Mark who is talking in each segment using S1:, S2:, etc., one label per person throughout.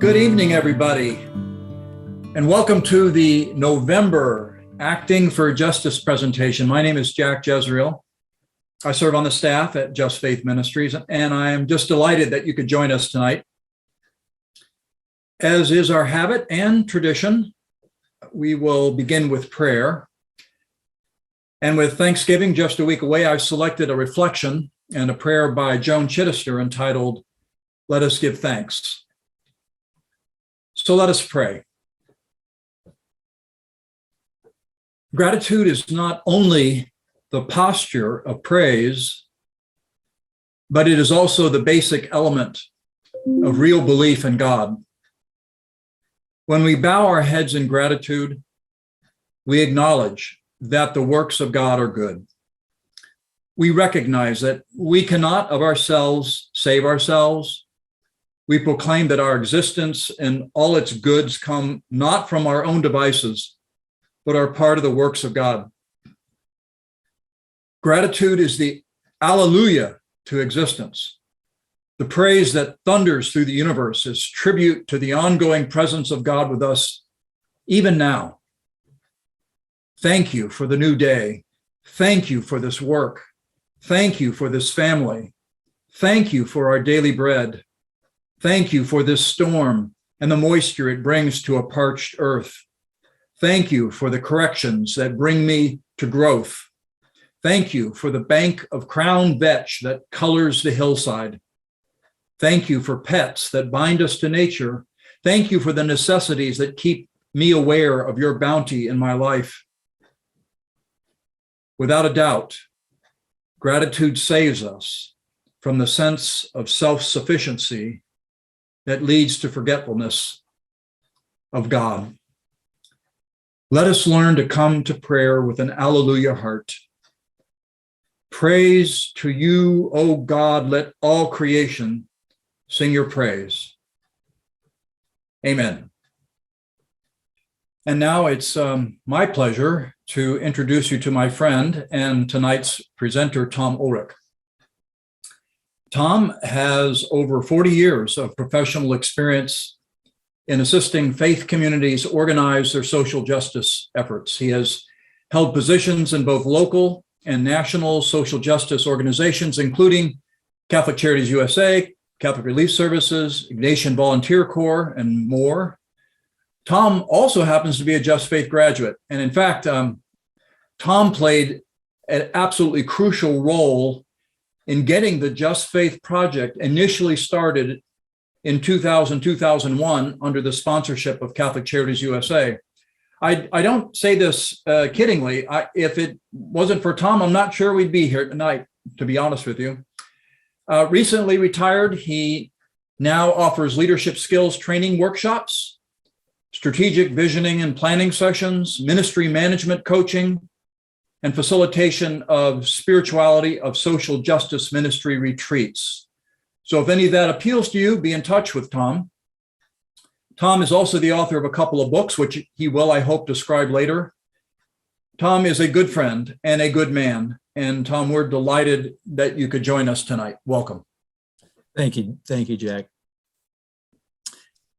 S1: Good evening, everybody, and welcome to the November Acting for Justice presentation. My name is Jack Jezreel. I serve on the staff at Just Faith Ministries, and I am just delighted that you could join us tonight. As is our habit and tradition, we will begin with prayer. And with Thanksgiving just a week away, I've selected a reflection and a prayer by Joan Chittister entitled, "Let Us Give Thanks." So let us pray. Gratitude is not only the posture of praise, but it is also the basic element of real belief in God. When we bow our heads in gratitude, we acknowledge that the works of God are good. We recognize that we cannot of ourselves save ourselves. We proclaim that our existence and all its goods come not from our own devices, but are part of the works of God. Gratitude is the alleluia to existence. The praise that thunders through the universe is tribute to the ongoing presence of God with us, even now. Thank you for the new day. Thank you for this work. Thank you for this family. Thank you for our daily bread. Thank you for this storm and the moisture it brings to a parched earth. Thank you for the corrections that bring me to growth. Thank you for the bank of crown vetch that colors the hillside. Thank you for pets that bind us to nature. Thank you for the necessities that keep me aware of your bounty in my life. Without a doubt, gratitude saves us from the sense of self-sufficiency that leads to forgetfulness of God. Let us learn to come to prayer with an alleluia heart. Praise to you, O God, let all creation sing your praise. Amen. And now it's my pleasure to introduce you to my friend and tonight's presenter, Tom Ulrich. Tom has over 40 years of professional experience in assisting faith communities organize their social justice efforts. He has held positions in both local and national social justice organizations, including Catholic Charities USA, Catholic Relief Services, Ignatian Volunteer Corps, and more. Tom also happens to be a Just Faith graduate. And in fact, Tom played an absolutely crucial role in getting the Just Faith project initially started in 2000-2001 under the sponsorship of Catholic Charities USA. I don't say this kiddingly. If it wasn't for Tom, I'm not sure we'd be here tonight, to be honest with you. Recently retired, he now offers leadership skills training workshops, strategic visioning and planning sessions, ministry management coaching, and facilitation of spirituality of social justice ministry retreats. So if any of that appeals to you, be in touch with Tom. Tom is also the author of a couple of books, which he will, I hope, describe later. Tom is a good friend and a good man. And Tom, we're delighted that you could join us tonight. Welcome.
S2: Thank you, Jack.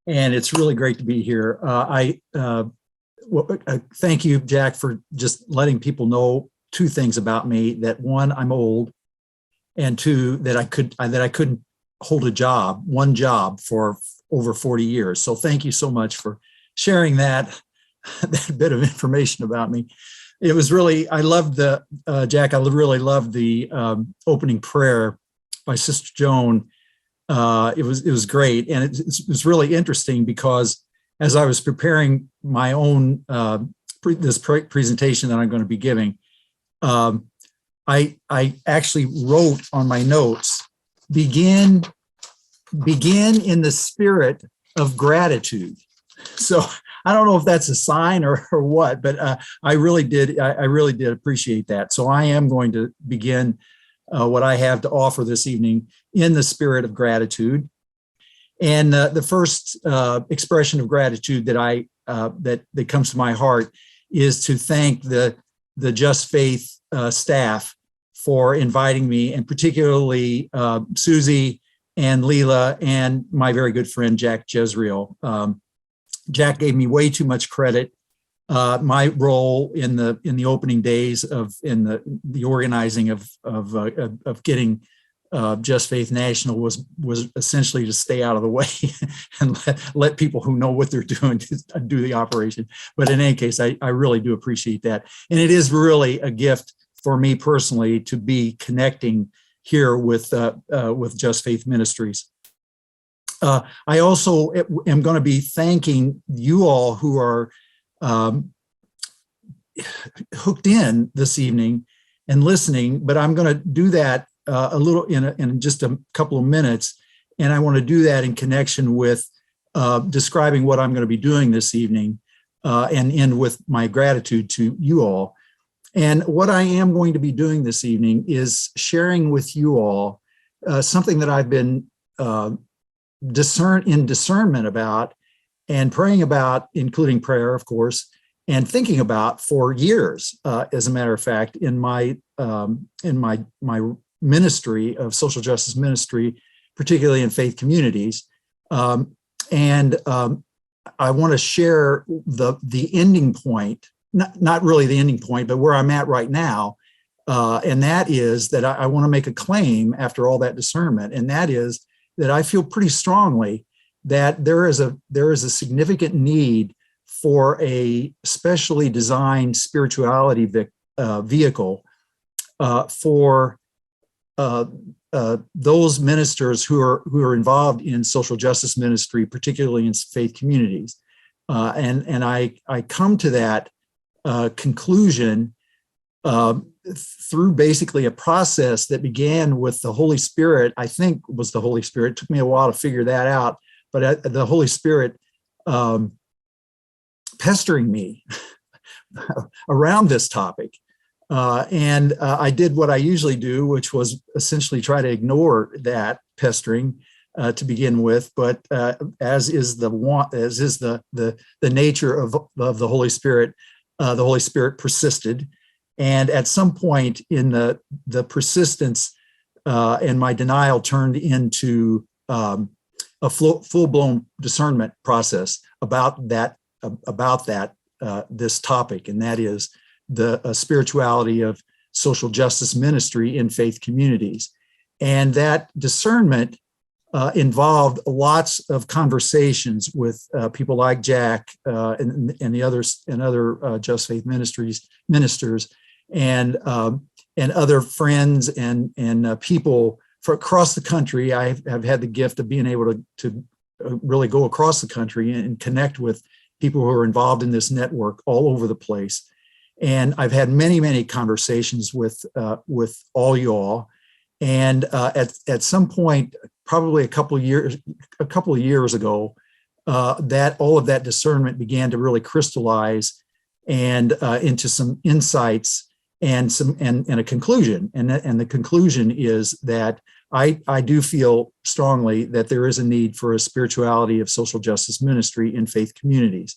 S2: And it's really great to be here. Thank you, Jack, for just letting people know two things about me: that one, I'm old, and two, that I couldn't hold one job for over 40 years. So thank you so much for sharing that bit of information about me. It was really, I loved Jack, I really loved the opening prayer by Sister Joan. It was great. And it was really interesting because as I was preparing my own presentation that I'm going to be giving, I actually wrote on my notes, begin in the spirit of gratitude. So I don't know if that's a sign or what, but I really did appreciate that. So I am going to begin what I have to offer this evening in the spirit of gratitude. And the first expression of gratitude that that comes to my heart is to thank the Just Faith staff for inviting me, and particularly Susie and Leela, and my very good friend, Jack Jezreel. Jack gave me way too much credit. My role in the opening days in the organizing of getting Just Faith National was essentially to stay out of the way and let people who know what they're doing do the operation. But in any case, I really do appreciate that. And it is really a gift for me personally to be connecting here with Just Faith Ministries. I also am going to be thanking you all who are hooked in this evening and listening, but I'm going to do that a little in just a couple of minutes. And I want to do that in connection with describing what I'm going to be doing this evening and end with my gratitude to you all. And what I am going to be doing this evening is sharing with you all something that I've been discernment about and praying about, including prayer, of course, and thinking about for years, as a matter of fact, in my ministry of social justice ministry, particularly in faith communities. I want to share the ending point, not really the ending point, but where I'm at right now. And that is that I want to make a claim after all that discernment. And that is that I feel pretty strongly that there is a significant need for a specially designed spirituality vehicle for those ministers who are involved in social justice ministry, particularly in faith communities. And I come to that conclusion through basically a process that began with the Holy Spirit. I think was the Holy Spirit. It took me a while to figure that out, but the Holy Spirit pestering me around this topic. And I did what I usually do, which was essentially try to ignore that pestering to begin with. But as is the nature of the Holy Spirit persisted. And at some point in the persistence and my denial turned into a full-blown discernment process about this topic, and that is the spirituality of social justice ministry in faith communities. And that discernment involved lots of conversations with people like Jack and the others and other Just Faith ministers and other friends and people across the country. I have had the gift of being able to really go across the country and connect with people who are involved in this network all over the place. And I've had many, many conversations with all y'all. And at some point, probably a couple of years ago, that all of that discernment began to really crystallize and into some insights and a conclusion. And the conclusion is that I do feel strongly that there is a need for a spirituality of social justice ministry in faith communities.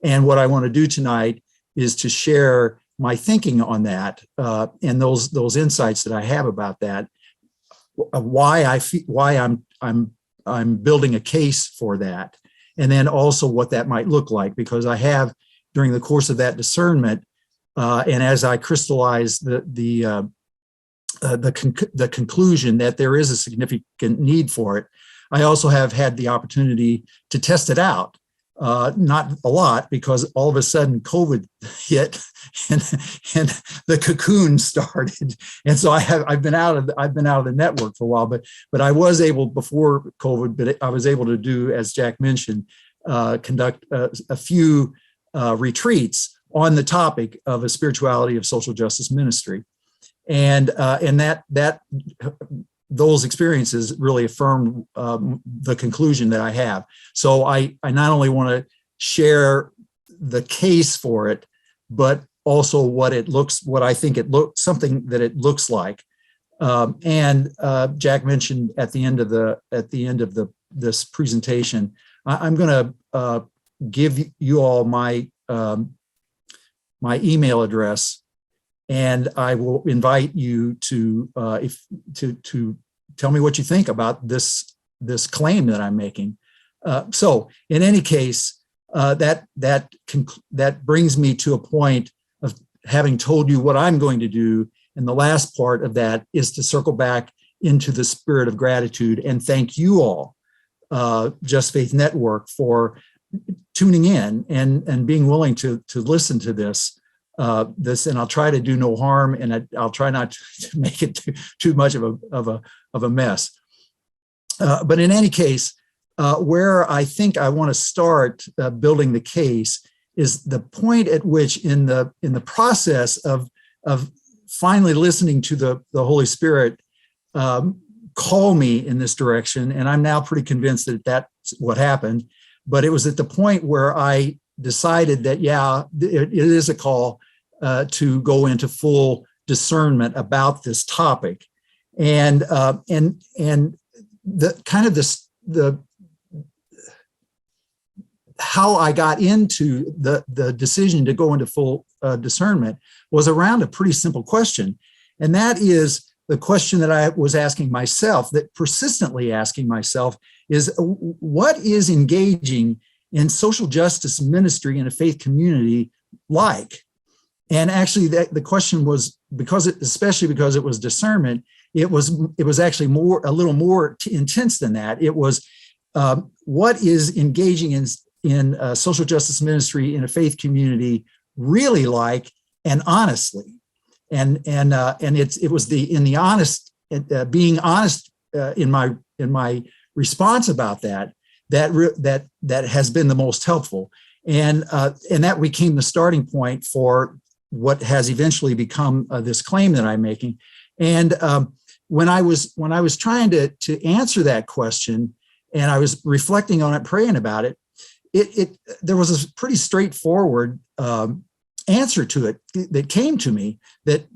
S2: And what I want to do tonight is to share my thinking on that and those insights that I have about that, why I'm building a case for that, and then also what that might look like, because I have, during the course of that discernment, and as I crystallize the conclusion that there is a significant need for it, I also have had the opportunity to test it out. Not a lot, because all of a sudden COVID hit and the cocoon started, and so I've been out of the network for a while. But I was able before COVID, but I was able to do, as Jack mentioned, conduct a few retreats on the topic of a spirituality of social justice ministry, and that those experiences really affirmed the conclusion that I have. So I not only want to share the case for it, but also what I think it looks, something that it looks like. And Jack mentioned at the end of this presentation, I'm going to give you all my email address. And I will invite you to tell me what you think about this this claim that I'm making. So in any case, that brings me to a point of having told you what I'm going to do. And the last part of that is to circle back into the spirit of gratitude and thank you all, Just Faith Network, for tuning in and being willing to listen to this. And I'll try to do no harm, and I'll try not to make it too much of a mess. But in any case, where I think I want to start building the case is the point at which, in the process of finally listening to the Holy Spirit call me in this direction, and I'm now pretty convinced that that's what happened. But it was at the point where I decided that, yeah, it is a call to go into full discernment about this topic, and the kind of the how I got into the decision to go into full discernment was around a pretty simple question, and that is the question that I was asking myself, that persistently asking myself, is what is engaging in social justice ministry in a faith community like? And actually, the question was, especially because it was discernment, it was actually a little more intense than that. It was what is engaging in social justice ministry in a faith community really like, and honestly, and it was being honest in my response about that has been the most helpful, and that became the starting point for what has eventually become this claim that I'm making. And when I was trying to answer that question, and I was reflecting on it, praying about it, there was a pretty straightforward answer to it that came to me that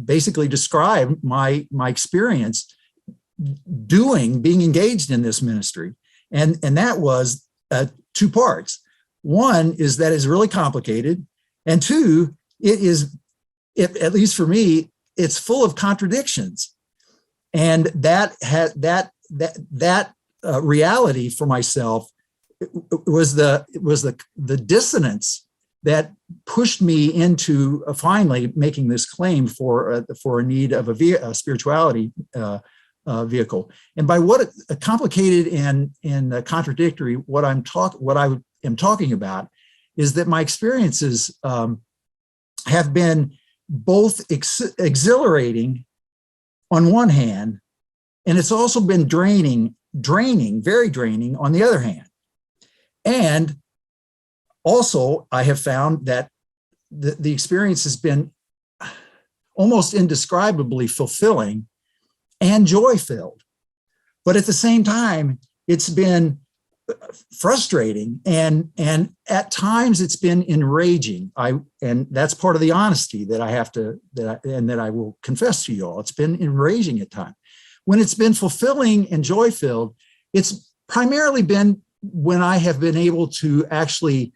S2: basically described my experience being engaged in this ministry, and that was two parts. One is that it's really complicated, and two, at least for me, it's full of contradictions, and that reality for myself was the dissonance that pushed me into finally making this claim for a need of a spirituality vehicle. And by what complicated and contradictory, what I am talking about is that my experiences have been both exhilarating on one hand, and it's also been draining, very draining on the other hand. And also, I have found that the experience has been almost indescribably fulfilling and joy-filled. But at the same time, it's been frustrating, and at times it's been enraging. And that's part of the honesty that I have to that I will confess to you all. It's been enraging at times. When it's been fulfilling and joy-filled, it's primarily been when I have been able to actually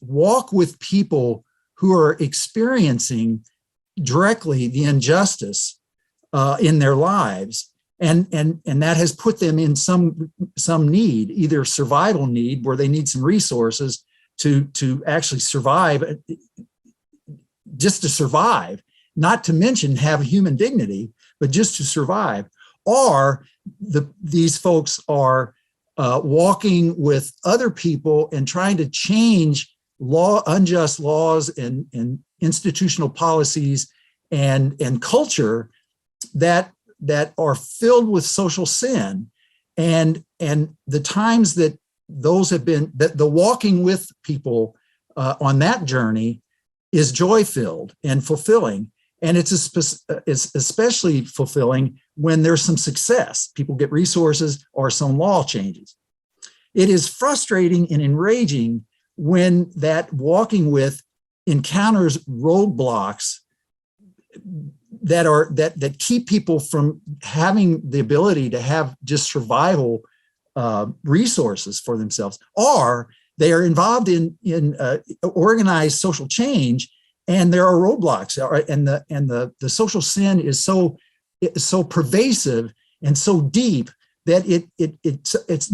S2: walk with people who are experiencing directly the injustice in their lives, and that has put them in some need, either survival need where they need some resources to actually survive, just to survive, not to mention have human dignity, but just to survive. Or these folks are walking with other people and trying to change unjust laws and institutional policies and culture that are filled with social sin. And the times that those have been, that the walking with people on that journey is joy-filled and fulfilling. And it's especially fulfilling when there's some success. People get resources or some law changes. It is frustrating and enraging when that walking with encounters roadblocks that keep people from having the ability to have just survival resources for themselves, or they are involved in organized social change, and there are roadblocks, and the social sin is so pervasive and so deep that it's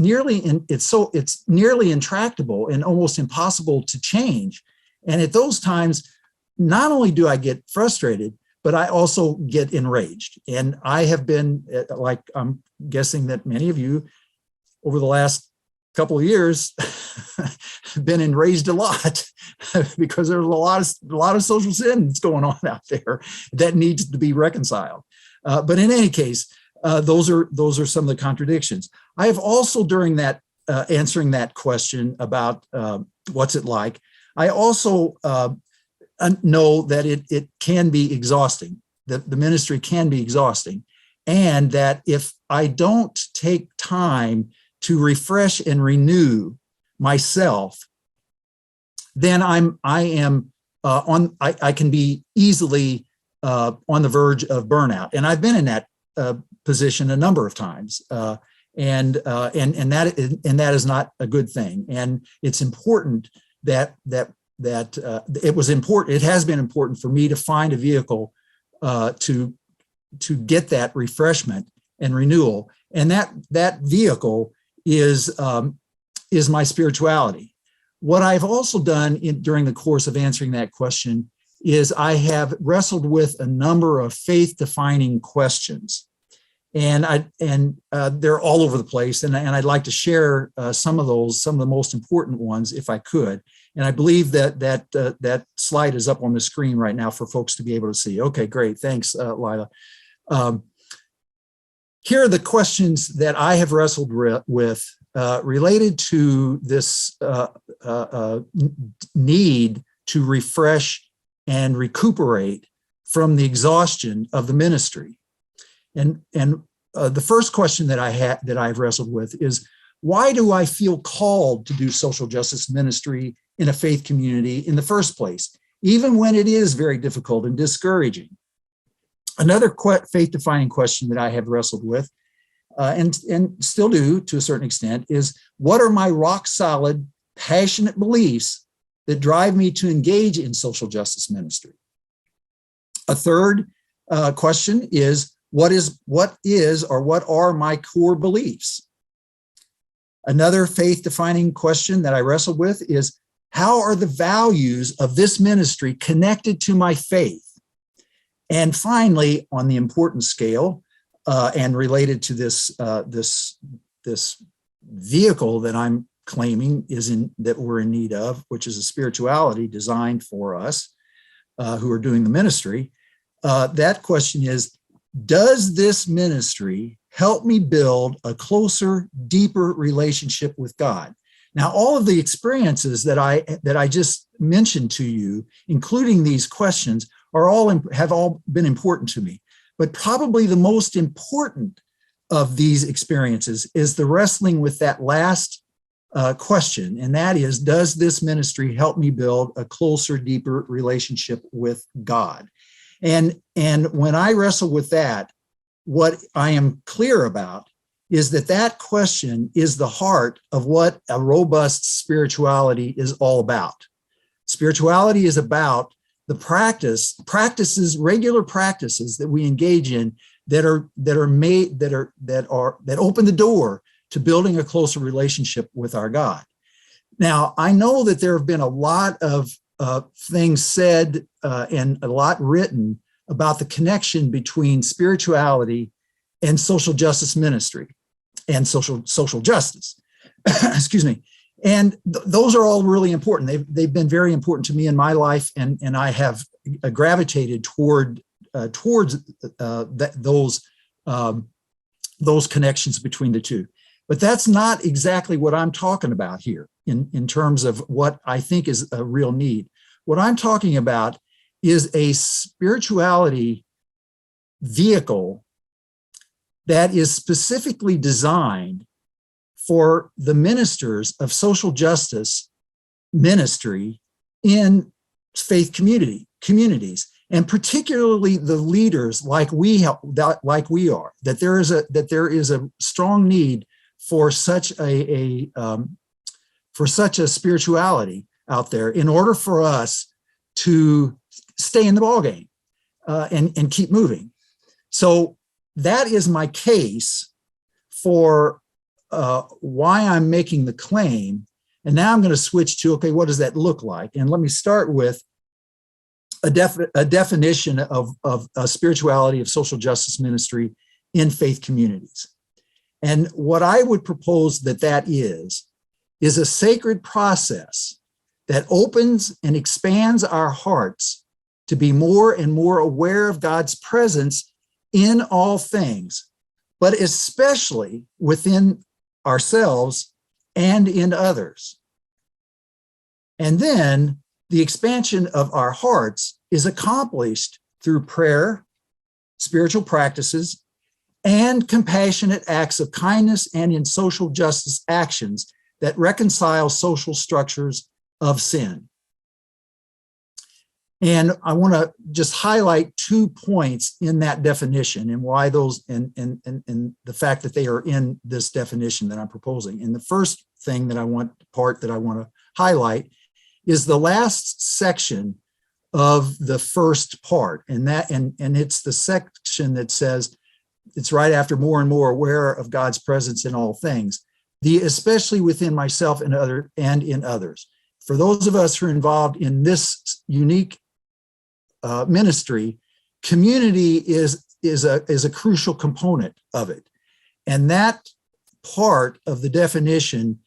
S2: nearly intractable and almost impossible to change. And at those times, not only do I get frustrated, but I also get enraged. And I have been, like I'm guessing that many of you over the last couple of years been enraged a lot because there's a lot of social sin that's going on out there that needs to be reconciled. But in any case, those are some of the contradictions. I have also, during that answering that question about what's it like, I also know that it can be exhausting. The ministry can be exhausting, and that if I don't take time to refresh and renew myself, then I can be easily on the verge of burnout. And I've been in that position a number of times, and that is not a good thing. And it's important that it was important. It has been important for me to find a vehicle to get that refreshment and renewal, and that vehicle is my spirituality. What I've also done during the course of answering that question is I have wrestled with a number of faith-defining questions, and they're all over the place. And I'd like to share some of the most important ones, if I could. And I believe that slide is up on the screen right now for folks to be able to see. Okay, great, thanks, Lila. Here are the questions that I have wrestled with related to this need to refresh and recuperate from the exhaustion of the ministry. And the first question that I've wrestled with is, why do I feel called to do social justice ministry in a faith community in the first place, even when it is very difficult and discouraging? Another faith-defining question that I have wrestled with, and still do to a certain extent, is what are my rock-solid, passionate beliefs that drive me to engage in social justice ministry? A third question is, what are my core beliefs? Another faith-defining question that I wrestle with is, how are the values of this ministry connected to my faith? And finally, on the important scale, and related to this vehicle that I'm claiming that we're in need of, which is a spirituality designed for us who are doing the ministry. That question is, does this ministry help me build a closer, deeper relationship with God? Now, all of the experiences that I just mentioned to you, including these questions, have all been important to me. But probably the most important of these experiences is the wrestling with that last question, and that is, does this ministry help me build a closer, deeper relationship with God? And when I wrestle with that, what I am clear about is that question is the heart of what a robust spirituality is all about. Spirituality is about the regular practices that we engage in that open the door to building a closer relationship with our God. Now, I know that there have been a lot of things said and a lot written about the connection between spirituality and social justice ministry and social justice. Excuse me. And those are all really important. They've been very important to me in my life, and I have gravitated towards those connections between the two. But that's not exactly what I'm talking about here in terms of what I think is a real need. What I'm talking about is a spirituality vehicle that is specifically designed for the ministers of social justice ministry in faith communities, and particularly the leaders like we are. That there is a strong need for such a spirituality out there in order for us to stay in the ballgame and keep moving. So that is my case for why I'm making the claim. And now I'm going to switch to, okay, what does that look like? And let me start with a definition of spirituality, of social justice ministry in faith communities. And what I would propose that is a sacred process that opens and expands our hearts to be more and more aware of God's presence in all things, but especially within ourselves and in others. And then the expansion of our hearts is accomplished through prayer, spiritual practices, and compassionate acts of kindness and in social justice actions that reconcile social structures of sin. And I want to just highlight 2 points in that definition and why those, and the fact that they are in this definition that I'm proposing. And the first thing that I want to highlight is the last section of the first part. And it's the section that says, it's right after more and more aware of God's presence in all things, especially within myself and in others. For those of us who are involved in this unique ministry, community is a crucial component of it. And that part of the definition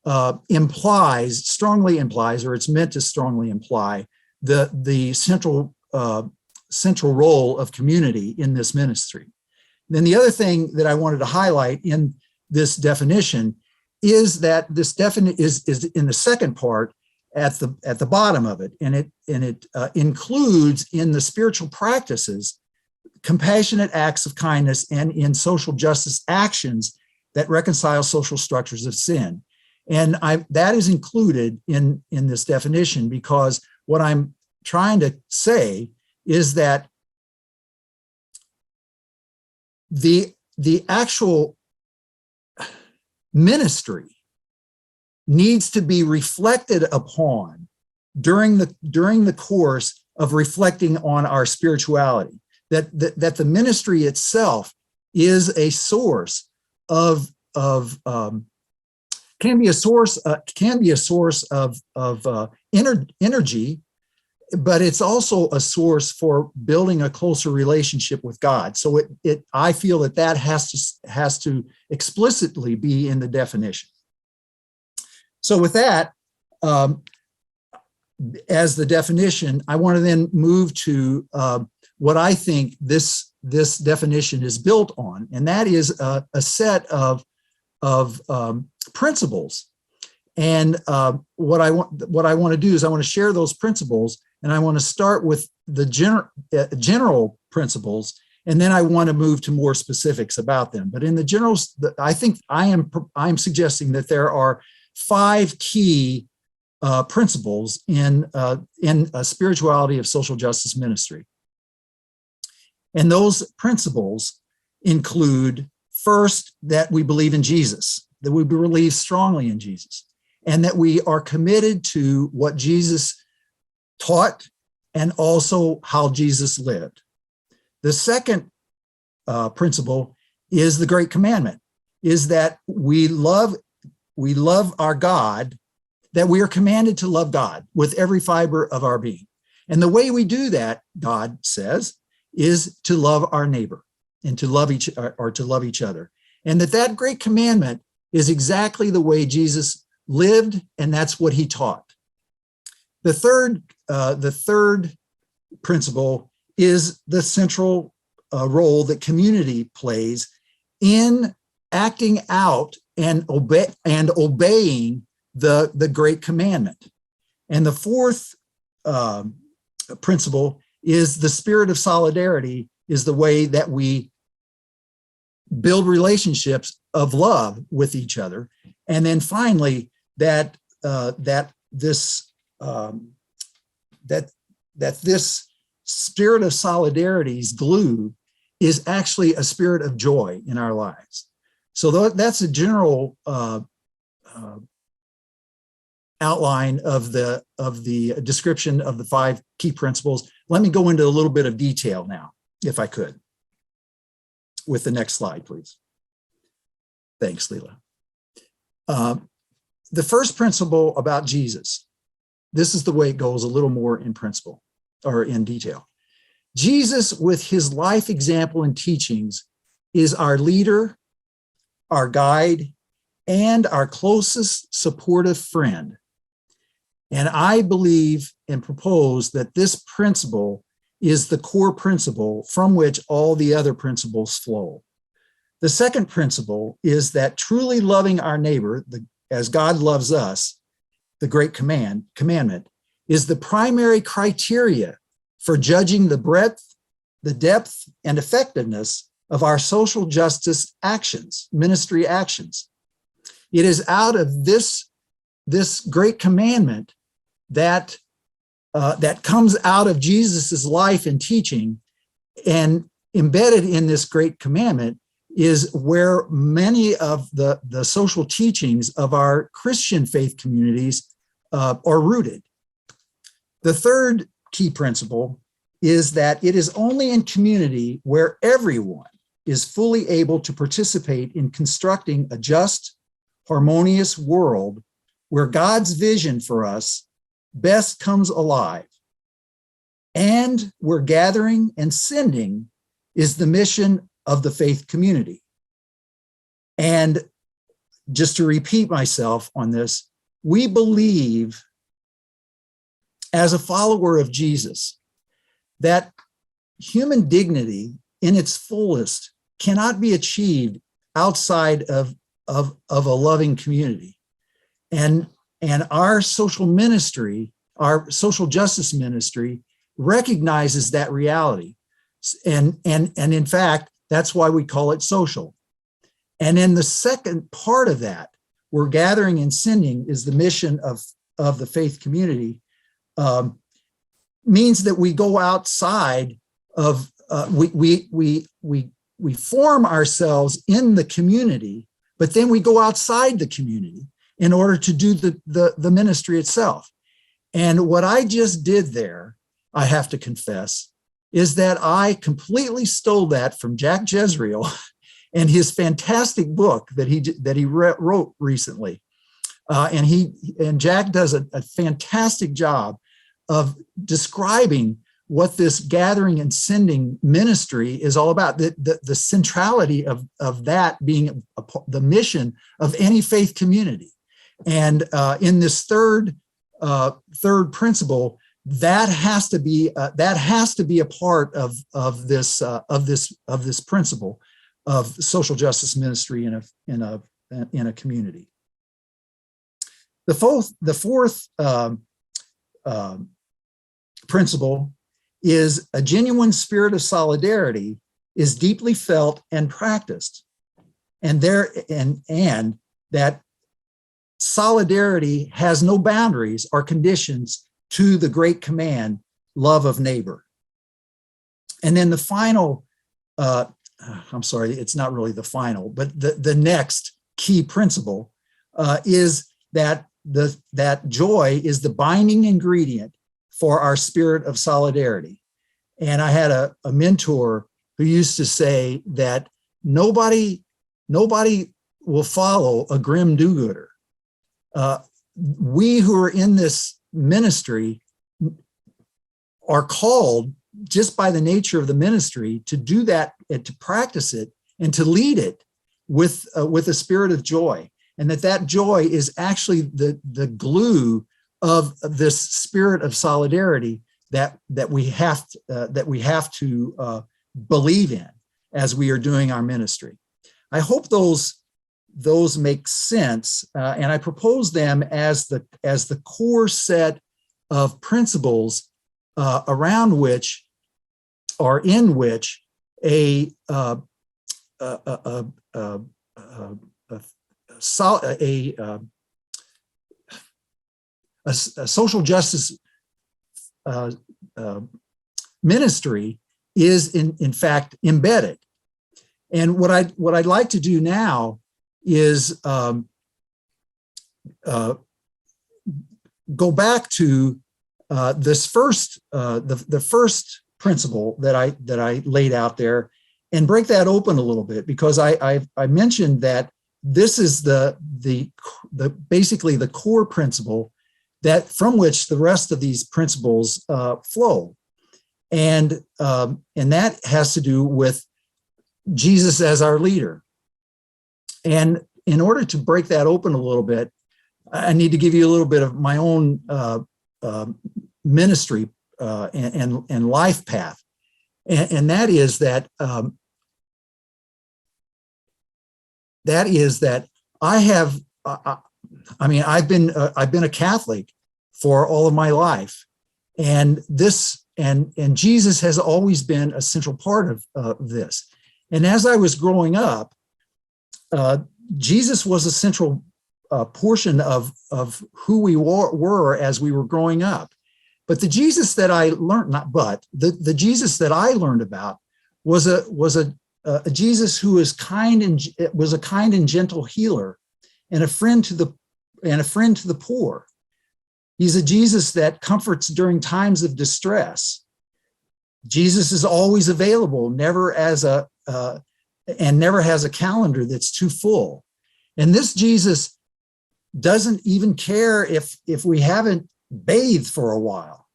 S2: strongly implies, or it's meant to strongly imply, the central role of community in this ministry. Then the other thing that I wanted to highlight in this definition is that this definition is in the second part at the bottom of it, and it includes in the spiritual practices compassionate acts of kindness and in social justice actions that reconcile social structures of sin. And that is included in this definition, because what I'm trying to say is that the actual ministry needs to be reflected upon during the course of reflecting on our spirituality. That the ministry itself is a source can be a source of energy, but it's also a source for building a closer relationship with God. So I feel that has to explicitly be in the definition. So with that, as the definition, I want to then move to what I think this definition is built on, and that is a set of principles. And what I want to do is I want to share those principles, and I want to start with the general principles, and then I want to move to more specifics about them. But in the generals, I think I'm suggesting that there are 5 key principles in a spirituality of social justice ministry. And those principles include, first, that we believe in Jesus, that we believe strongly in Jesus, and that we are committed to what Jesus taught and also how Jesus lived. The second principle is the Great Commandment, is that we love our God, that we are commanded to love God with every fiber of our being. And the way we do that, God says, is to love our neighbor and to love each other. And that great commandment is exactly the way Jesus lived, and that's what he taught. The third principle is the central role that community plays in acting out and obeying the great commandment. And the fourth principle is the spirit of solidarity, is the way that we build relationships of love with each other. And then finally, that this spirit of solidarity's glue is actually a spirit of joy in our lives. So that's a general outline of the description of the 5 key principles. Let me go into a little bit of detail now, if I could, with the next slide, please. Thanks, Leela. The first principle about Jesus, this is the way it goes a little more in principle or in detail. Jesus, with his life example and teachings, is our leader, our guide, and our closest supportive friend. And I believe and propose that this principle is the core principle from which all the other principles flow. The second principle is that truly loving our neighbor, as God loves us, the great commandment, is the primary criteria for judging the breadth, the depth, and effectiveness of our social justice actions, ministry actions. It is out of this great commandment that comes out of Jesus's life and teaching, and embedded in this great commandment is where many of the social teachings of our Christian faith communities are rooted. The third key principle is that it is only in community where everyone is fully able to participate in constructing a just, harmonious world where God's vision for us best comes alive, and where gathering and sending is the mission of the faith community. And just to repeat myself on this, we believe, as a follower of Jesus, that human dignity in its fullest cannot be achieved outside of a loving community. And our social ministry, our social justice ministry, recognizes that reality. And in fact, that's why we call it social. And then the second part of that, where gathering and sending is the mission of the faith community, means that we go outside of, we form ourselves in the community, but then we go outside the community in order to do the ministry itself. And what I just did there, I have to confess, is that I completely stole that from Jack Jezreel and his fantastic book that he wrote recently. And Jack does a fantastic job of describing what this gathering and sending ministry is all about, the centrality of that being the mission of any faith community. And in this third principle, that has to be a part of this principle of social justice ministry in a community. The fourth principle is a genuine spirit of solidarity is deeply felt and practiced, and that solidarity has no boundaries or conditions to the great command, love of neighbor. And then the final, I'm sorry, it's not really the final, but the next key principle is that that joy is the binding ingredient for our spirit of solidarity. And I had a mentor who used to say that nobody will follow a grim do-gooder. We who are in this ministry are called, just by the nature of the ministry, to do that and to practice it and to lead it with a spirit of joy. And that joy is actually the glue of this spirit of solidarity that we have to believe in as we are doing our ministry. I hope those make sense, and I propose them as the core set of principles around which, or in which, a social justice ministry is in fact embedded. And what I'd like to do now is go back to this first the first principle that I laid out there, and break that open a little bit, because I mentioned that this is the basically the core principle that from which the rest of these principles flow. And that has to do with Jesus as our leader. And in order to break that open a little bit, I need to give you a little bit of my own ministry and life path. And that is that I have, I've been a Catholic for all of my life, and Jesus has always been a central part of this. And as I was growing up, Jesus was a central portion of who we were as we were growing up. But the Jesus that I learned, the Jesus that I learned about was a Jesus who was a kind and gentle healer, and a friend to the poor. He's a Jesus that comforts during times of distress. Jesus is always available, never has a calendar that's too full. And this Jesus doesn't even care if we haven't bathed for a while.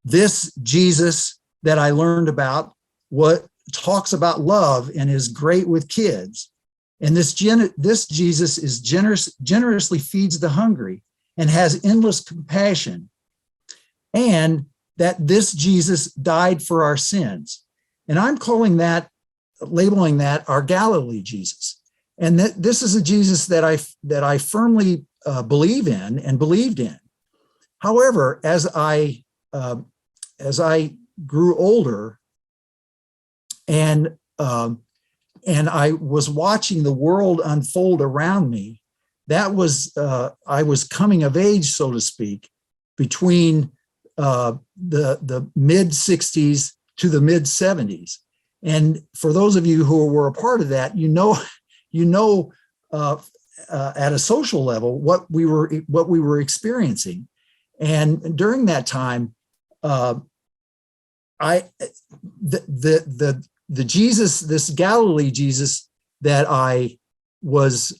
S2: This Jesus that I learned about talks about love and is great with kids. And this Jesus is generously feeds the hungry and has endless compassion. And that this Jesus died for our sins. And I'm labeling that our Galilee Jesus. And that this is a Jesus that I firmly believe in and believed in. However, as I grew older and I was watching the world unfold around me, I was coming of age, so to speak, between the mid 60s to the mid 70s. And for those of you who were a part of that, at a social level what we were experiencing. And during that time, the Jesus, this Galilee Jesus that I was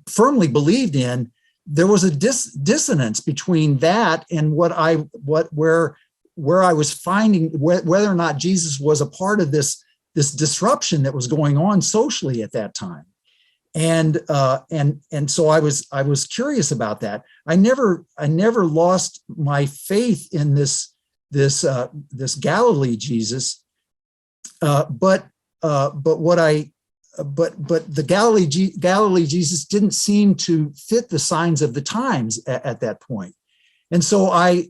S2: firmly believed in, there was a dissonance between that and where I was finding whether or not Jesus was a part of this disruption that was going on socially at that time. And so I was curious about that. I never lost my faith in this Galilee Jesus, but the Galilee Jesus didn't seem to fit the signs of the times at that point. And so I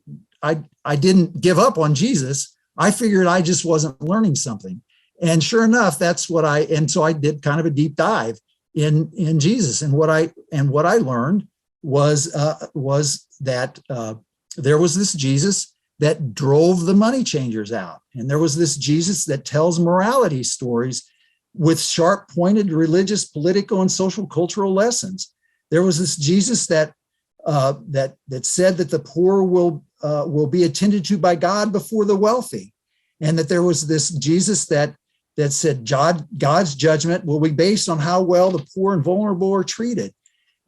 S2: didn't give up on Jesus. I figured I just wasn't learning something. And sure enough, so I did kind of a deep dive in Jesus. And what I learned was that there was this Jesus that drove the money changers out. And there was this Jesus that tells morality stories with sharp pointed religious, political, and social cultural lessons. There was this Jesus that said that the poor will be attended to by God before the wealthy. And that there was this Jesus that said God's judgment will be based on how well the poor and vulnerable are treated.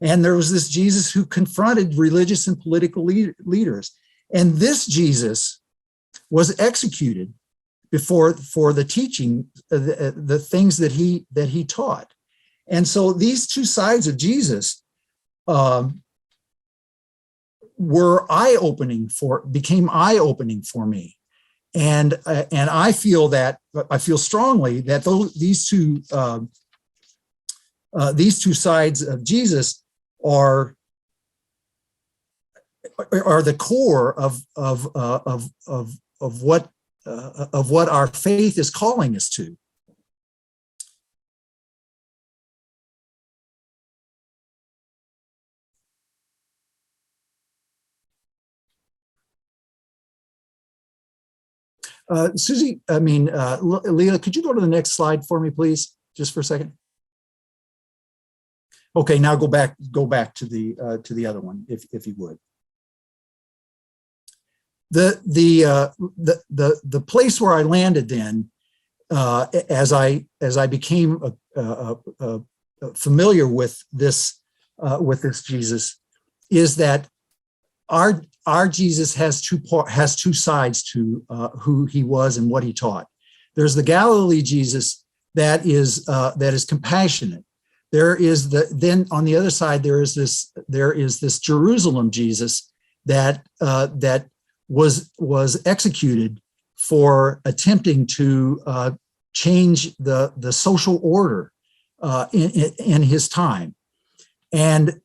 S2: And there was this Jesus who confronted religious and political leaders. And this Jesus was executed for the teaching, the things that he taught. And so these two sides of Jesus became eye-opening for me. And I feel strongly that these two sides of Jesus are the core of what our faith is calling us to. Leah, could you go to the next slide for me, please, just for a second? Okay, now go back to the other one, if you would. The place where I landed then as I became familiar with this Jesus, is that our Jesus has two sides to who he was and what he taught. There's the Galilee Jesus that is compassionate. There is then on the other side there is this Jerusalem Jesus that was executed for attempting to change the social order in his time, and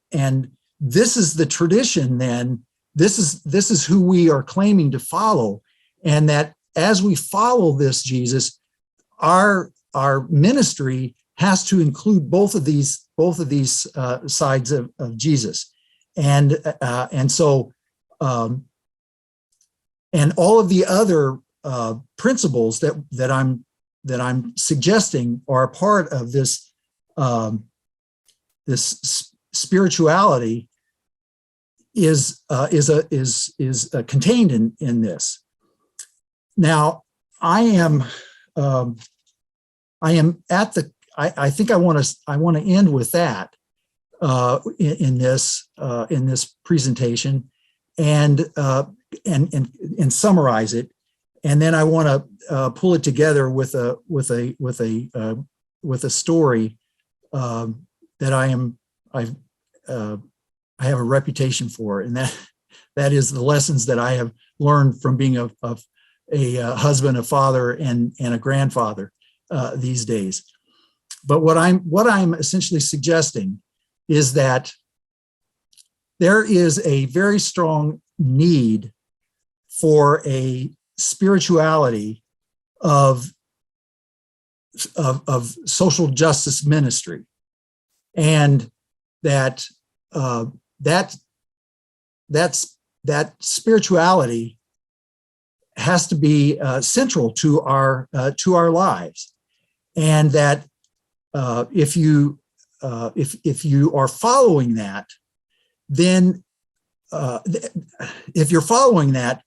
S2: this is the tradition. Then this is who we are claiming to follow, and that as we follow this Jesus, our ministry has to include both of these sides of Jesus, and so and all of the other principles that I'm suggesting are a part of this this spirituality is contained in this. Now, I am at the. I think I want to end with that in this presentation and summarize it, and then I want to pull it together with a story that I have a reputation for, and that is the lessons that I have learned from being a husband, a father, and a grandfather these days. But what I'm essentially suggesting is that there is a very strong need for a spirituality of social justice ministry, and that spirituality has to be central to our lives, and that if you are following that, then if you're following that,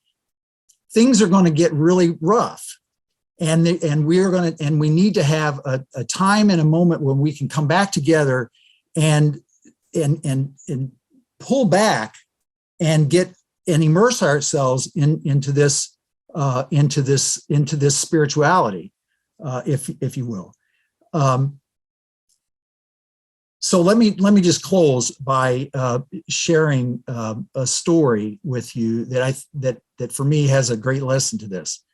S2: things are going to get really rough, and we need to have a time and a moment when we can come back together and pull back and get and immerse ourselves into this spirituality, if you will. So let me just close by sharing a story with you that for me has a great lesson to this,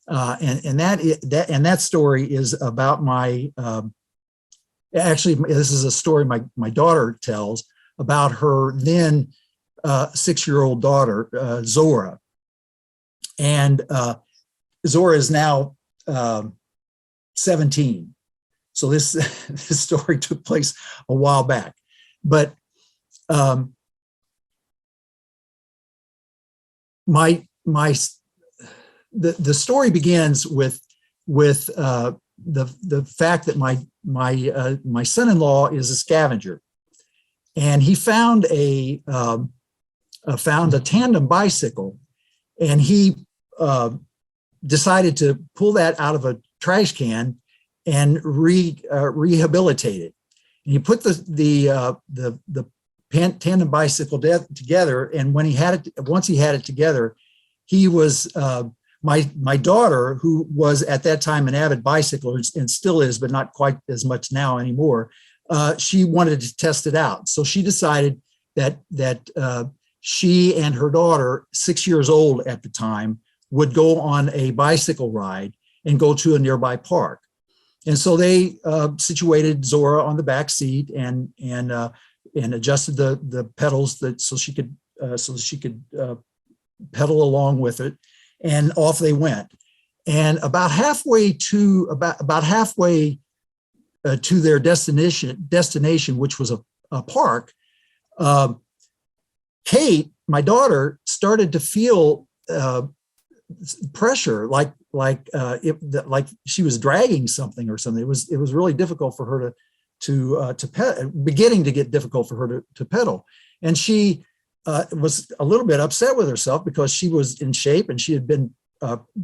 S2: and that story is about my. Actually, this is a story my daughter tells about her then 6-year-old daughter, Zora, and Zora is now 17. So this story took place a while back, but the story begins with the fact that my son-in-law is a scavenger, and he found a tandem bicycle, and he decided to pull that out of a trash can and rehabilitate it. And he put the tandem bicycle together, and once he had it together, he was my daughter, who was at that time an avid bicycler and still is, but not quite as much now anymore. She wanted to test it out, so she decided that she and her daughter, 6 years old at the time, would go on a bicycle ride and go to a nearby park. And so they situated Zora on the back seat and adjusted the pedals so she could pedal along with it, and off they went. And about halfway to their destination, which was a park, Kate, my daughter, started to feel pressure, like she was dragging something or something. It was really difficult for her beginning to get difficult for her to pedal, and she was a little bit upset with herself because she was in shape and she had been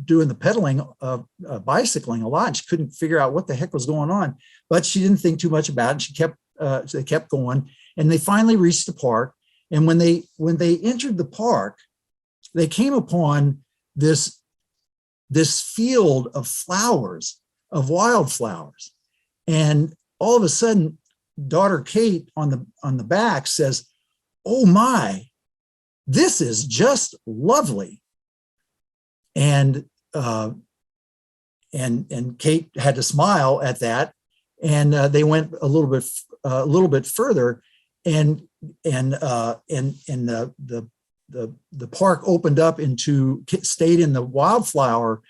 S2: doing the pedaling, bicycling a lot, and she couldn't figure out what the heck was going on. But she didn't think too much about it. She kept they kept going, and they finally reached the park. And when they entered the park, they came upon this field of flowers, of wildflowers, and all of a sudden, daughter Kate on the back says, "Oh my, this is just lovely." And Kate had to smile at that, and they went a little bit further, and the park opened up stayed in the wildflower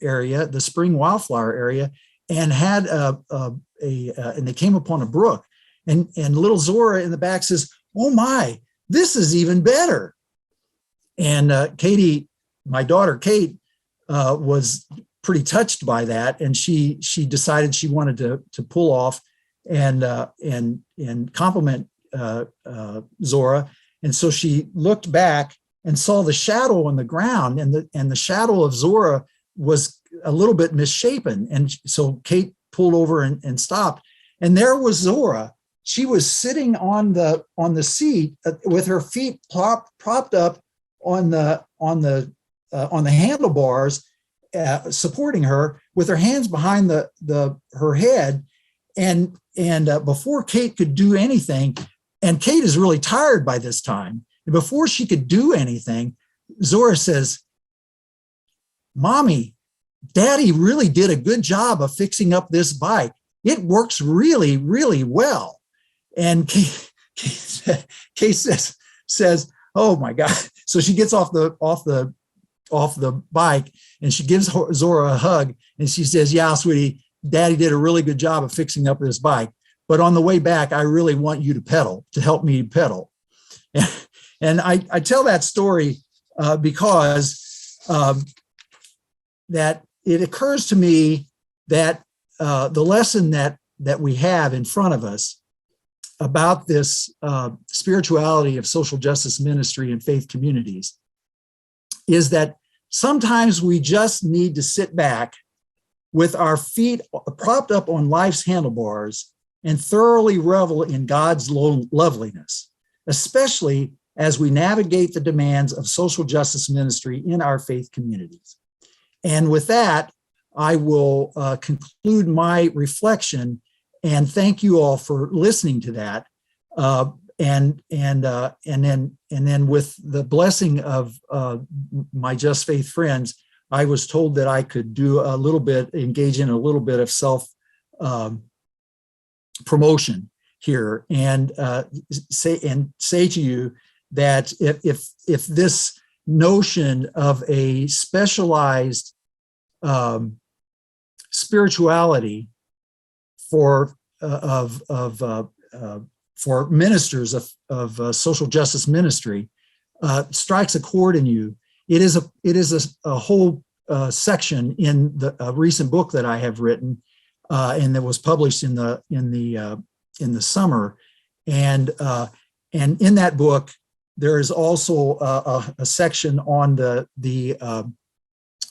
S2: area, the spring wildflower area, and had and they came upon a brook, and little Zora in the back says, "Oh my, this is even better." And Katie, my daughter Kate, was pretty touched by that, and she decided she wanted to pull off and compliment Zora. And so she looked back and saw the shadow on the ground, and the shadow of Zora was a little bit misshapen. And so Kate pulled over and stopped, and there was Zora. She was sitting on the seat with her feet propped up on the handlebars, supporting her, with her hands behind her head. And before Kate could do anything, and Kate is really tired by this time, and before she could do anything, Zora says, "Mommy, Daddy really did a good job of fixing up this bike. It works really, really well." And Kate says, "Oh my God." So she gets off the bike, and she gives Zora a hug, and she says, "Yeah, sweetie, Daddy did a really good job of fixing up this bike. But on the way back, I really want you to help me pedal." And I tell that story because that it occurs to me that the lesson that we have in front of us about this spirituality of social justice ministry and faith communities is that sometimes we just need to sit back with our feet propped up on life's handlebars and thoroughly revel in God's loveliness, especially as we navigate the demands of social justice ministry in our faith communities. And with that, I will conclude my reflection and thank you all for listening to that. And then with the blessing of my Just Faith friends, I was told that I could engage in a little bit of self promotion here, and say to you that if this notion of a specialized spirituality for ministers of social justice ministry strikes a chord in you, it is a whole section in the recent book that I have written, and that was published in the summer, and in that book there is also a section on the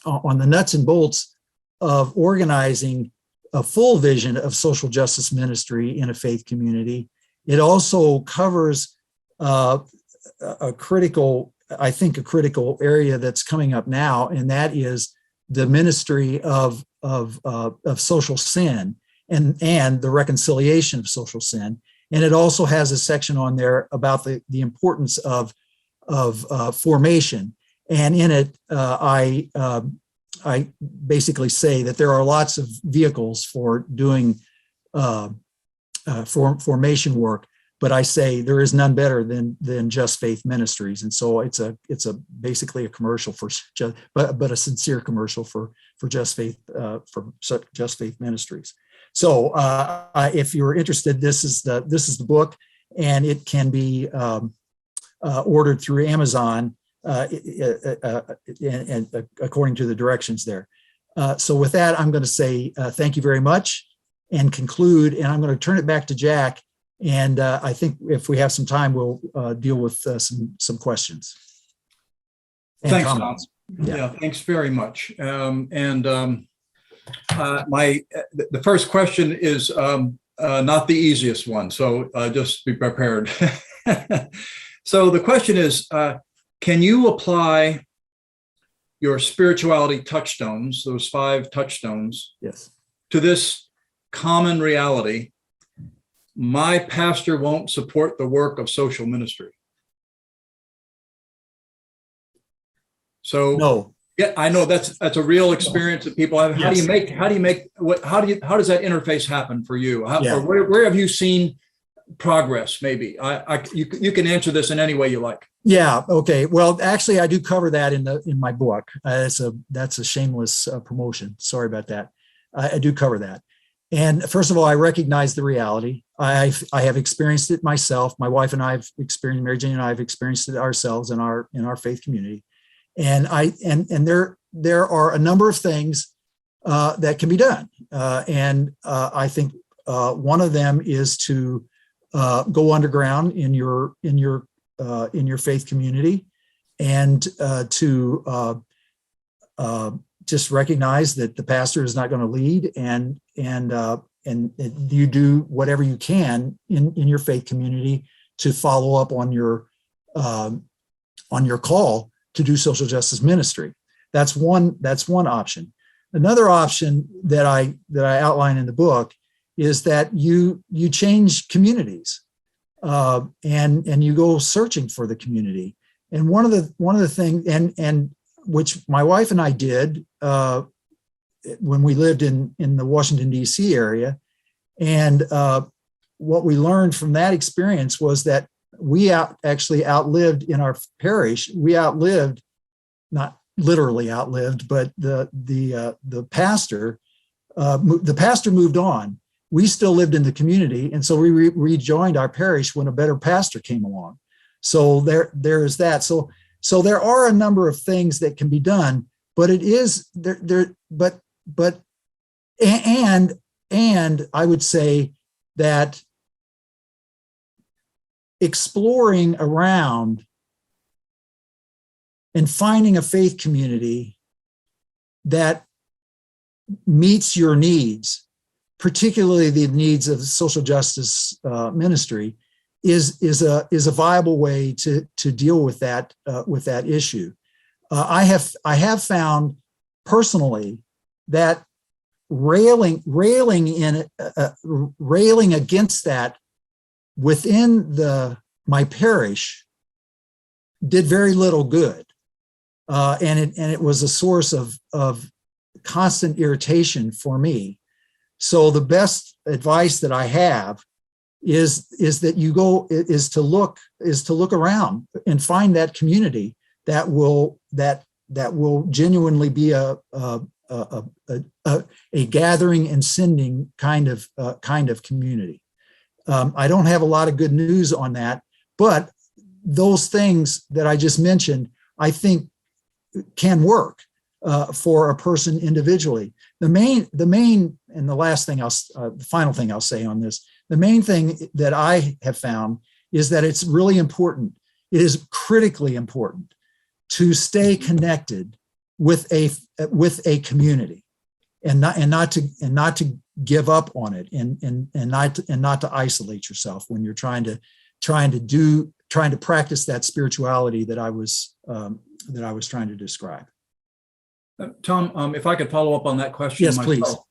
S2: nuts and bolts of organizing a full vision of social justice ministry in a faith community. It also covers a critical area that's coming up now, and that is the ministry of social sin and the reconciliation of social sin. And it also has a section on there about the importance of formation. And in it, I basically say that there are lots of vehicles for doing formation work, but I say there is none better than Just Faith Ministries. And so it's basically a commercial but a sincere commercial for Just Faith Ministries. So if you're interested, this is the book, and it can be ordered through Amazon. And according to the directions there. So with that, I'm going to say thank you very much and conclude, and I'm going to turn it back to Jack. And I think if we have some time, we'll deal with some questions.
S1: Thanks, Tom. Yeah, thanks very much. The first question is not the easiest one, so just be prepared. So the question is, can you apply your spirituality touchstones, those 5 touchstones,
S2: Yes.
S1: to this common reality? My pastor won't support the work of social ministry. So
S2: No.
S1: yeah, I know that's a real experience that people have. How
S2: Yes.
S1: do how does that interface happen for you?
S2: Yeah.
S1: Or where have you seen progress? Maybe you can answer this in any way you like.
S2: Yeah. Okay. Well, actually, I do cover that in my book. That's a shameless promotion. Sorry about that. I do cover that. And first of all, I recognize the reality. I have experienced it myself. My wife and I have experienced, Mary Jane and I have experienced it ourselves in our faith community. And there are a number of things that can be done. I think one of them is to go underground in your faith community, and to just recognize that the pastor is not going to lead, and you do whatever you can in your faith community to follow up on your call to do social justice ministry. That's one option. Another option that I outline in the book is that you change communities, and you go searching for the community. And one of the things, and which my wife and I did when we lived in the Washington, D.C. area. And what we learned from that experience was that we actually outlived in our parish. We outlived, not literally outlived, but the pastor moved on. We still lived in the community, and so we rejoined our parish when a better pastor came along. So there is that. So there are a number of things that can be done, but it is there. But I would say that exploring around and finding a faith community that meets your needs, particularly the needs of social justice ministry, is a viable way to deal with that issue. I have found personally that railing against that within my parish did very little good, and it was a source of constant irritation for me. So the best advice that I have is to look around and find that community that will genuinely be a gathering and sending kind of community. I don't have a lot of good news on that, but those things that I just mentioned, I think, can work for a person individually. The main, and the final thing I'll say on this, the main thing that I have found is that it's really important. It is critically important to stay connected with a community, and not to give up on it, and not to isolate yourself when you're trying to practice that spirituality that I was trying to describe.
S1: Tom, if I could follow up on that question.
S2: Yes,
S1: myself.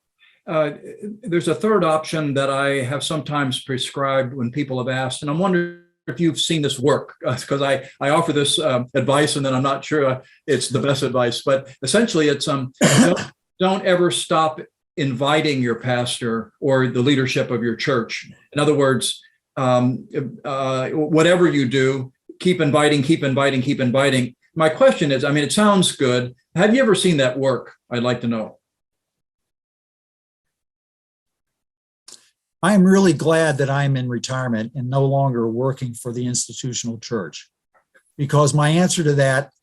S2: please.
S1: There's a third option that I have sometimes prescribed when people have asked, and I'm wondering if you've seen this work, because I offer this advice, and then I'm not sure it's the best advice, but essentially it's don't ever stop inviting your pastor or the leadership of your church. In other words, whatever you do, keep inviting. My question is, it sounds good. Have you ever seen that work? I'd like to know.
S2: I am really glad that I'm in retirement and no longer working for the institutional church, because my answer to that,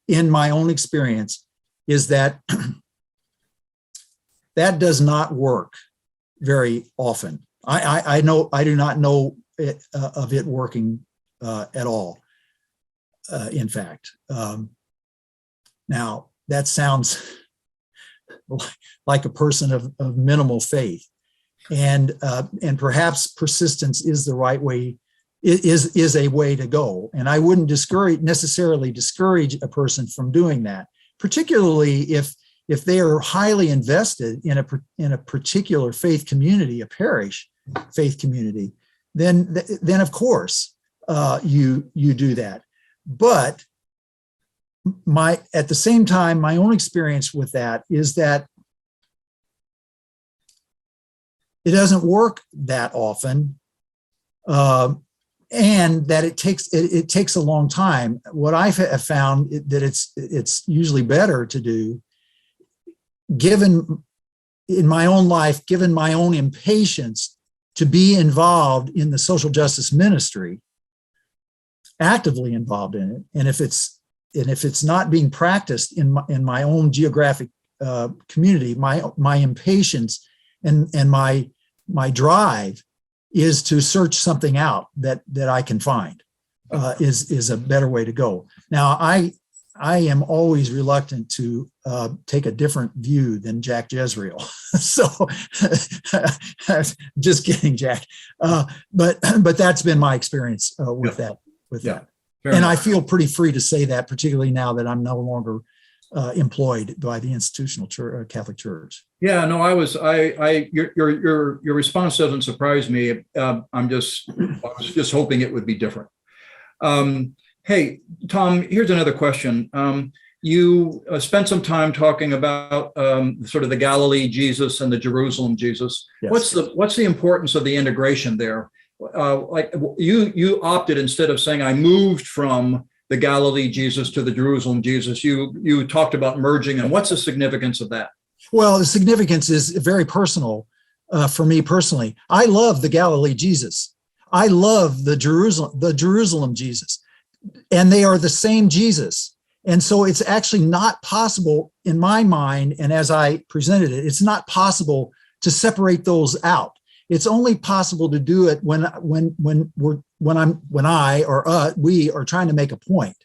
S2: in my own experience, is that that does not work very often. I do not know of it working at all. In fact, Now, that sounds like a person of minimal faith, and perhaps persistence is the right way. Is a way to go, and I wouldn't necessarily discourage a person from doing that, particularly if they are highly invested in a particular faith community, a parish faith community. Then of course you do that. But at the same time, my own experience with that is that it doesn't work that often, and that it takes a long time. What I have found that it's usually better to do, given in my own life, given my own impatience, to be involved in the social justice ministry, actively involved in it. And if it's not being practiced in my own geographic community, my impatience and my drive is to search something out that I can find is a better way to go. Now, I am always reluctant to take a different view than Jack Jezreel. So, just kidding, Jack. But that's been my experience with that. Fair and enough. I feel pretty free to say that, particularly now that I'm no longer employed by the institutional Catholic Church.
S1: Yeah, no, your response doesn't surprise me. I was just hoping it would be different. Hey, Tom, here's another question. You spent some time talking about sort of the Galilee Jesus and the Jerusalem Jesus. Yes. What's the importance of the integration there? Like you opted, instead of saying I moved from the Galilee Jesus to the Jerusalem Jesus, you talked about merging, and what's the significance of that?
S2: Well, the significance is very personal for me personally. I love the Galilee Jesus. I love the Jerusalem Jesus, and they are the same Jesus. And so it's actually not possible in my mind, and as I presented it, it's not possible to separate those out. It's only possible to do it when we are trying to make a point,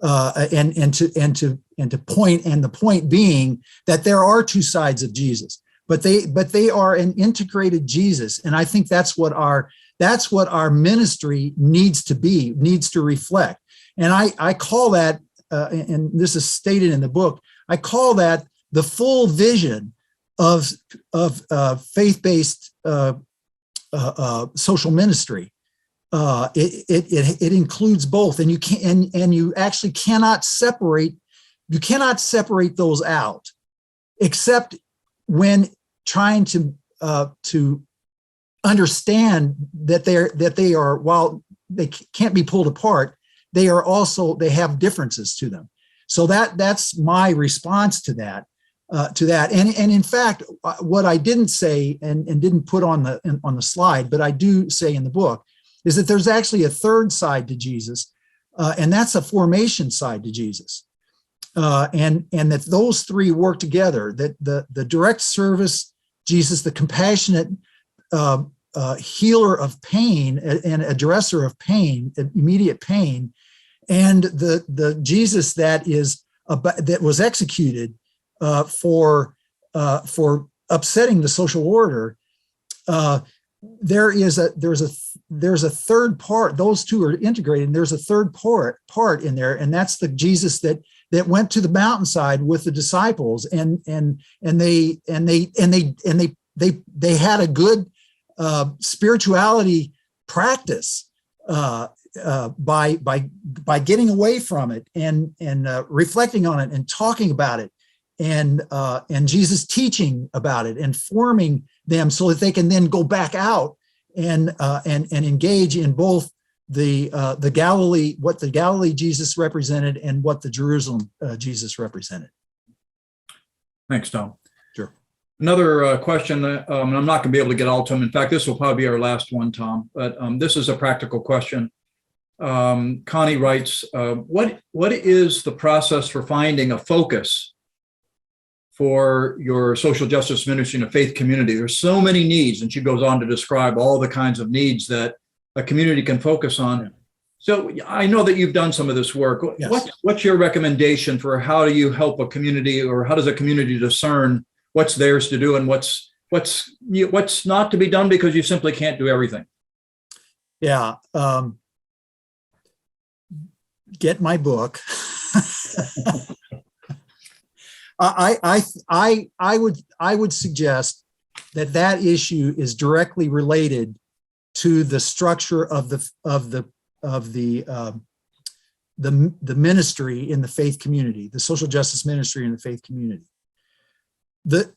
S2: and to point, and the point being that there are two sides of Jesus, but they are an integrated Jesus, and I think that's what our ministry needs to reflect, and I call that, and this is stated in the book, I call that the full vision of faith-based social ministry. It includes both, and you actually cannot separate those out, except when trying to understand that they are, while they can't be pulled apart, they have differences to them. So that's my response to that. And in fact, what I didn't say and didn't put on the slide, but I do say in the book, is that there's actually a third side to Jesus, and that's a formation side to Jesus, and that those three work together. That the direct service Jesus, the compassionate healer of pain and addresser of pain, immediate pain, and the Jesus that was executed for upsetting the social order. There's a third part. Those two are integrated, and there's a third part in there, and that's the Jesus that went to the mountainside with the disciples, and they had a good spirituality practice by getting away from it and reflecting on it and talking about it, and Jesus teaching about it and forming them so that they can then go back out and engage in both the Galilee, what the Galilee Jesus represented, and what the Jerusalem Jesus represented.
S1: Thanks, Tom.
S2: Sure.
S1: Another question, and I'm not going to be able to get all to them. In fact, this will probably be our last one, Tom, but this is a practical question. Connie writes, what is the process for finding a focus for your social justice ministry in a faith community? There's so many needs, and she goes on to describe all the kinds of needs that a community can focus on. So I know that you've done some of this work.
S2: Yes.
S1: What's your recommendation for how do you help a community, or how does a community discern what's theirs to do and what's not to be done because you simply can't do everything?
S2: Yeah. Get my book. I would suggest that issue is directly related to the structure of the ministry in the faith community, the social justice ministry in the faith community. The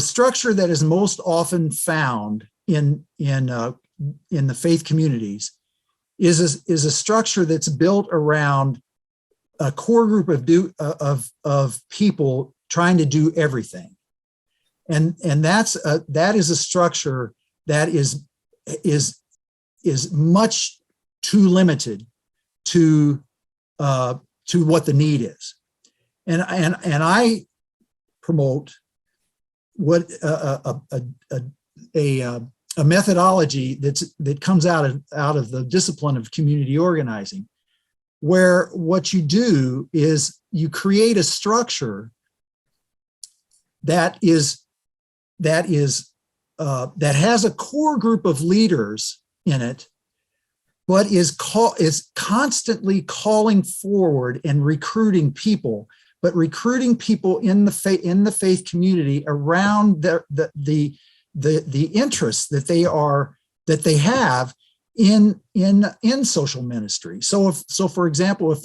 S2: structure that is most often found in the faith communities is a structure that's built around a core group of people trying to do everything, and that is a structure that is much too limited to what the need is, and I promote what a methodology that comes out of the discipline of community organizing, where what you do is you create a structure that has a core group of leaders in it, but is constantly calling forward and recruiting people, but recruiting people in the faith community around the interests that they have in social ministry. So for example, if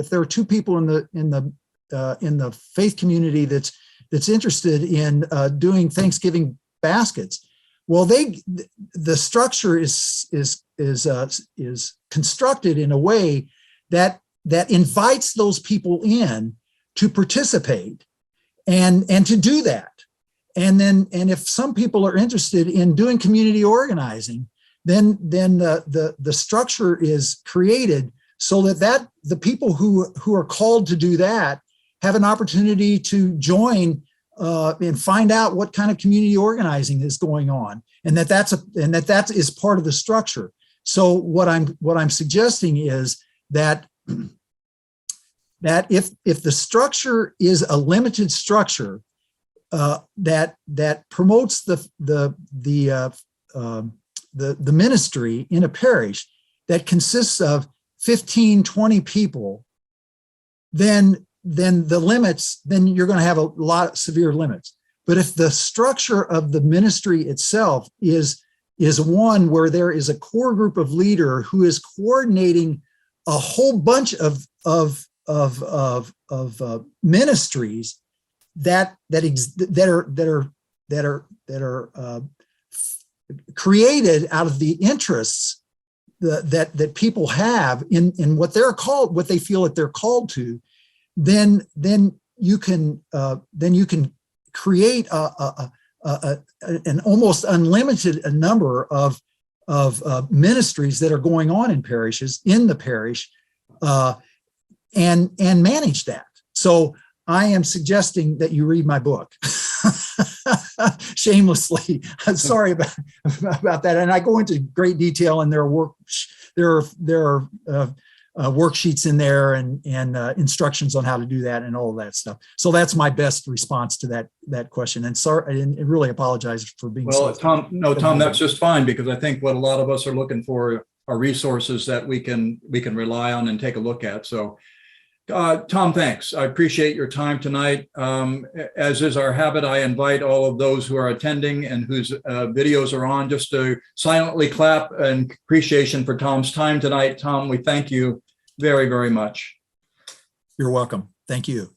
S2: there are two people in the faith community that's interested in doing Thanksgiving baskets, well, the structure is constructed in a way that invites those people in to participate and to do that. And if some people are interested in doing community organizing, then the structure is created so that the people who are called to do that have an opportunity to join and find out what kind of community organizing is going on, and that is part of the structure. So what I'm suggesting is that if the structure is a limited structure that promotes the ministry in a parish that consists of 15, 20 people, then you're going to have a lot of severe limits. But if the structure of the ministry itself is one where there is a core group of leader who is coordinating a whole bunch of ministries that are created out of the interests that people have in what they feel that they're called to, then you can create an almost unlimited number of ministries that are going on in the parish, and manage that. So I am suggesting that you read my book. Shamelessly, I'm sorry about that, and I go into great detail, and there are worksheets in there and instructions on how to do that and all of that stuff. So that's my best response to that question. And sorry, I really apologize for being.
S1: Well, Tom, that's just fine, because I think what a lot of us are looking for are resources that we can rely on and take a look at. So. Tom, thanks. I appreciate your time tonight. As is our habit, I invite all of those who are attending and whose videos are on just to silently clap in appreciation for Tom's time tonight. Tom, we thank you very, very much.
S2: You're welcome. Thank you.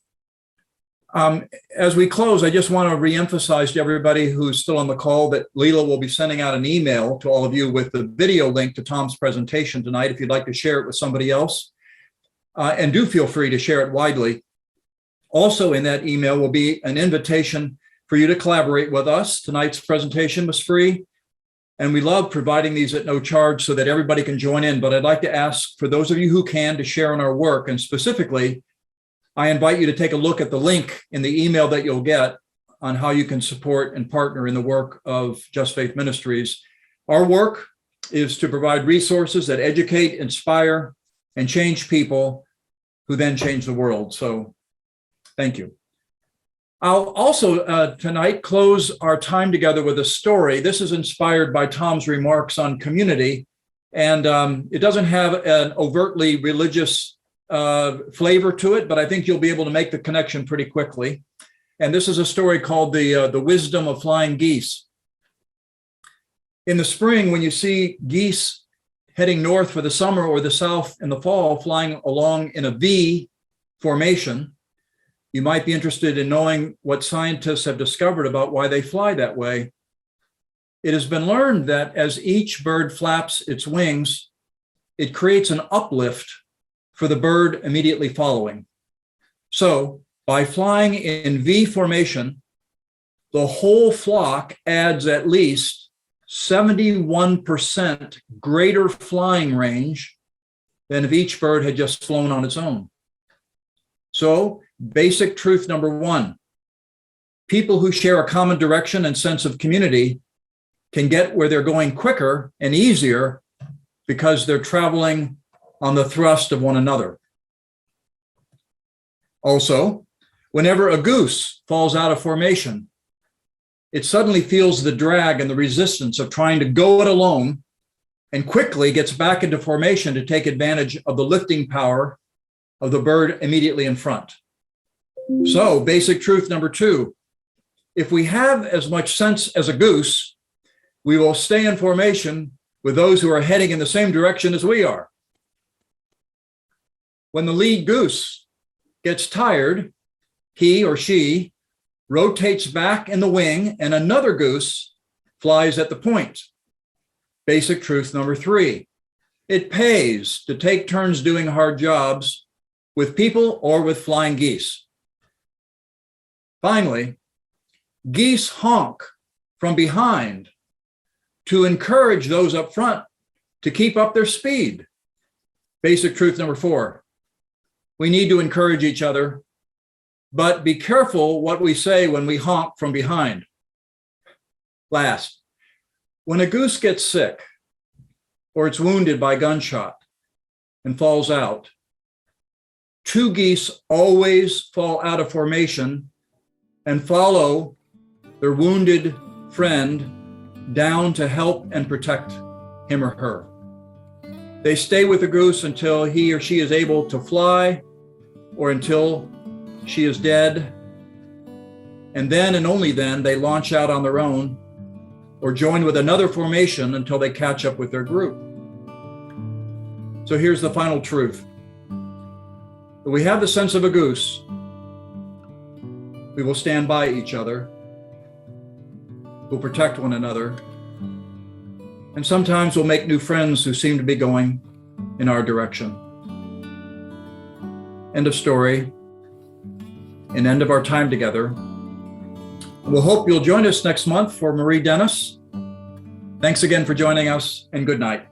S1: As we close, I just want to reemphasize to everybody who's still on the call that Leela will be sending out an email to all of you with the video link to Tom's presentation tonight if you'd like to share it with somebody else. And do feel free to share it widely. Also in that email will be an invitation for you to collaborate with us. Tonight's presentation was free, and we love providing these at no charge so that everybody can join in. But I'd like to ask for those of you who can to share in our work. And specifically, I invite you to take a look at the link in the email that you'll get on how you can support and partner in the work of Just Faith Ministries. Our work is to provide resources that educate, inspire, and change people who then change the world. So thank you. I'll also tonight close our time together with a story. This is inspired by Tom's remarks on community, and it doesn't have an overtly religious flavor to it, but I think you'll be able to make the connection pretty quickly. And this is a story called The Wisdom of Flying Geese. In the spring, when you see geese heading north for the summer or the south in the fall, flying along in a V formation, you might be interested in knowing what scientists have discovered about why they fly that way. It has been learned that as each bird flaps its wings, it creates an uplift for the bird immediately following. So by flying in V formation, the whole flock adds at least 71% greater flying range than if each bird had just flown on its own. So, basic truth number one, people who share a common direction and sense of community can get where they're going quicker and easier because they're traveling on the thrust of one another. Also, whenever a goose falls out of formation, it suddenly feels the drag and the resistance of trying to go it alone and quickly gets back into formation to take advantage of the lifting power of the bird immediately in front. So, basic truth number two, if we have as much sense as a goose, we will stay in formation with those who are heading in the same direction as we are. When the lead goose gets tired, he or she rotates back in the wing and another goose flies at the point. Basic truth number three, it pays to take turns doing hard jobs with people or with flying geese. Finally, geese honk from behind to encourage those up front to keep up their speed. Basic truth number four, we need to encourage each other, but be careful what we say when we honk from behind. Last, when a goose gets sick or it's wounded by gunshot and falls out, two geese always fall out of formation and follow their wounded friend down to help and protect him or her. They stay with the goose until he or she is able to fly or until she is dead. And then and only then they launch out on their own or join with another formation until they catch up with their group. So here's the final truth. We have the sense of a goose. We will stand by each other. We'll protect one another. And sometimes we'll make new friends who seem to be going in our direction. End of story. And end of our time together. We'll hope you'll join us next month for Marie Dennis. Thanks again for joining us, and good night.